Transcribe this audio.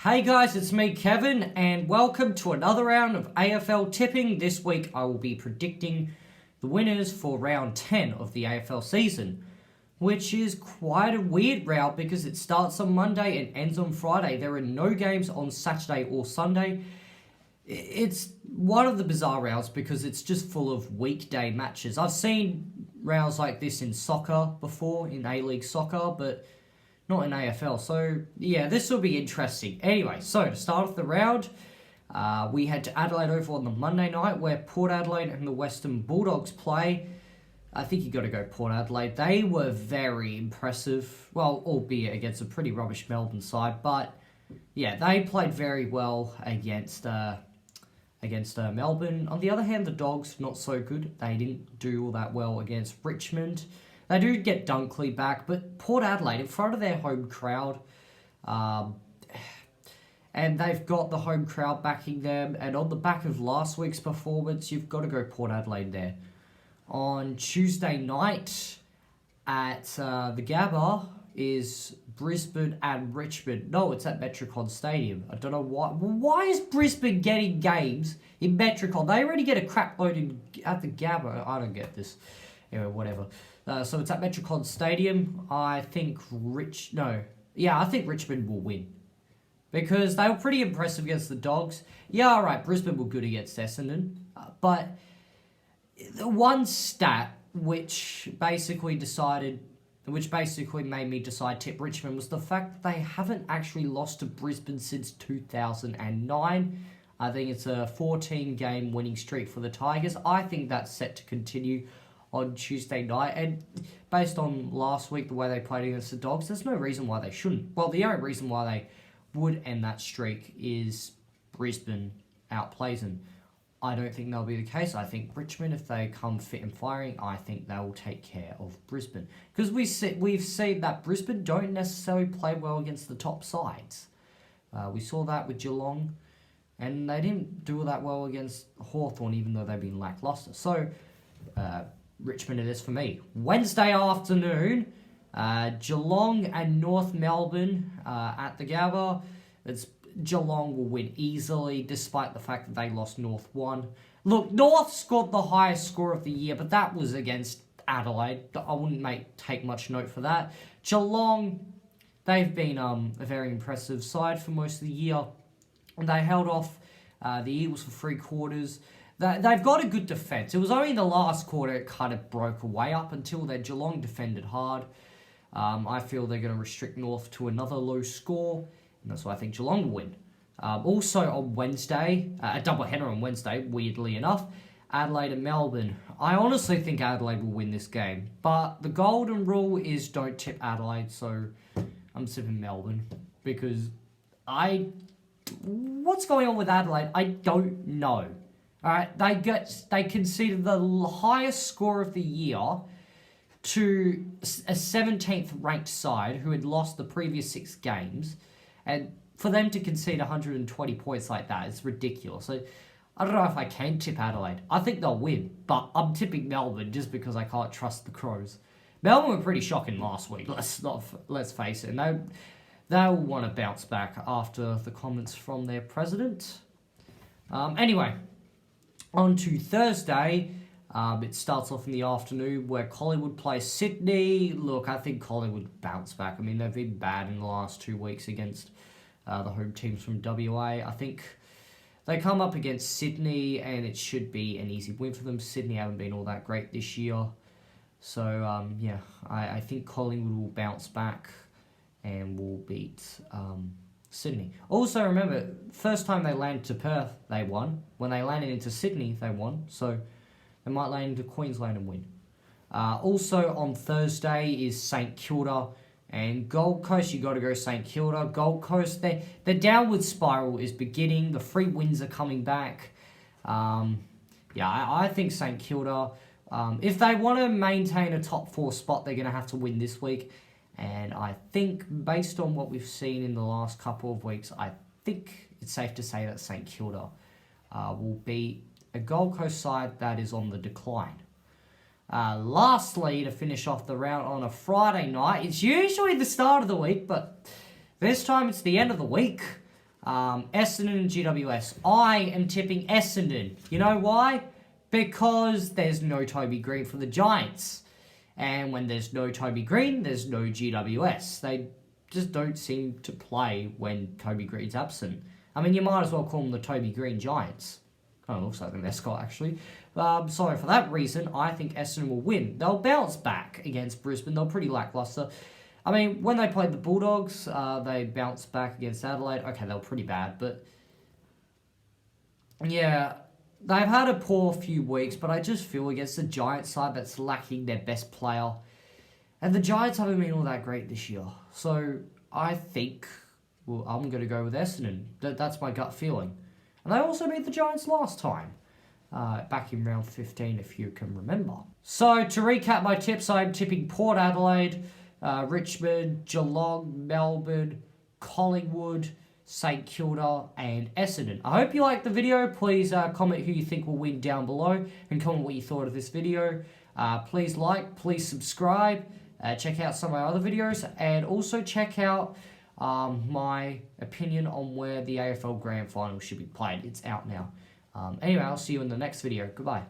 Hey guys, it's me Kevin and welcome to another round of AFL Tipping. This week I will be predicting the winners for round 10 of the AFL season, which is quite a weird round because it starts on Monday and ends on Friday. There are no games on Saturday or Sunday. It's one of the bizarre rounds because it's just full of weekday matches. I've seen rounds like this in soccer before, in A-League soccer, but not in AFL. So, yeah, this will be interesting. Anyway, so to start off the round, we head to Adelaide Oval on the Monday night where Port Adelaide and the Western Bulldogs play. I think you got to go Port Adelaide. They were very impressive. Well, albeit against a pretty rubbish Melbourne side. But, yeah, they played very well against Melbourne. On the other hand, the Dogs, not so good. They didn't do all that well against Richmond. They do get Dunkley back, but Port Adelaide in front of their home crowd, and they've got the home crowd backing them, and on the back of last week's performance, you've got to go Port Adelaide there. On Tuesday night at the Gabba is Brisbane and Richmond. No, it's at Metricon Stadium. I don't know why. Why is Brisbane getting games in Metricon? They already get a crap load at the Gabba. I don't get this. Anyway, whatever. So it's at Metricon Stadium. I think Richmond will win. Because they were pretty impressive against the Dogs. Yeah, alright, Brisbane were good against Essendon. But the one stat which basically made me decide tip Richmond was the fact that they haven't actually lost to Brisbane since 2009. I think it's a 14-game winning streak for the Tigers. I think that's set to continue on Tuesday night, and based on last week, the way they played against the Dogs, there's no reason why they shouldn't. Well, the only reason why they would end that streak is Brisbane outplays them. I don't think that'll be the case. I think Richmond, if they come fit and firing, I think they will take care of Brisbane. Because we've seen that Brisbane don't necessarily play well against the top sides. We saw that with Geelong, and they didn't do that well against Hawthorn, even though they've been lacklustre. So, Richmond it is for me. Wednesday afternoon, Geelong and North Melbourne at the Gabba. Geelong will win easily, despite the fact that they lost North 1. Look, North scored the highest score of the year, but that was against Adelaide. I wouldn't take much note for that. Geelong, they've been a very impressive side for most of the year. And they held off the Eagles for 3 quarters. They've got a good defence. It was only in the last quarter it kind of broke away. Up until then, Geelong defended hard. I feel they're going to restrict North to another low score, and that's why I think Geelong will win. Also on Wednesday, a doubleheader on Wednesday, weirdly enough, Adelaide and Melbourne. I honestly think Adelaide will win this game, but the golden rule is don't tip Adelaide, so I'm tipping Melbourne, because what's going on with Adelaide? I don't know. Alright, they conceded the highest score of the year to a 17th ranked side who had lost the previous 6 games, and for them to concede 120 points like that, it's ridiculous. So I don't know if I can tip Adelaide. I think they'll win, but I'm tipping Melbourne just because I can't trust the Crows. Melbourne were pretty shocking last week. Let's face it. And they'll want to bounce back after the comments from their president. Anyway. On to Thursday, it starts off in the afternoon where Collingwood plays Sydney. Look, I think Collingwood bounce back. I mean, they've been bad in the last 2 weeks against the home teams from WA. I think they come up against Sydney and it should be an easy win for them. Sydney haven't been all that great this year. So, I think Collingwood will bounce back and will beat Sydney. Also, remember, first time they landed to Perth, they won. When they landed into Sydney, they won. So, they might land into Queensland and win. Also, on Thursday is St Kilda and Gold Coast. You got to go St Kilda. Gold Coast, the downward spiral is beginning. The 3 wins are coming back. I think St Kilda, if they want to maintain a top 4 spot, they're going to have to win this week. And I think, based on what we've seen in the last couple of weeks, I think it's safe to say that St Kilda will be a Gold Coast side that is on the decline. Lastly, to finish off the round on a Friday night, it's usually the start of the week, but this time it's the end of the week. Essendon and GWS. I am tipping Essendon. You know why? Because there's no Toby Green for the Giants. And when there's no Toby Green, there's no GWS. They just don't seem to play when Toby Green's absent. I mean, you might as well call them the Toby Green Giants. Kind of looks like the mascot, actually. So for that reason, I think Essendon will win. They'll bounce back against Brisbane. They're pretty lackluster. I mean, when they played the Bulldogs, they bounced back against Adelaide. Okay, they were pretty bad, but yeah, they've had a poor few weeks, but I just feel against the Giants side that's lacking their best player. And the Giants haven't been all that great this year. So I think, well, I'm going to go with Essendon. That's my gut feeling. And they also beat the Giants last time, back in round 15, if you can remember. So to recap my tips, I'm tipping Port Adelaide, Richmond, Geelong, Melbourne, Collingwood, St Kilda, and Essendon. I hope you liked the video. Please comment who you think will win down below and comment what you thought of this video. Please like, please subscribe, check out some of my other videos, and also check out my opinion on where the AFL Grand Final should be played. It's out now. Anyway, I'll see you in the next video. Goodbye.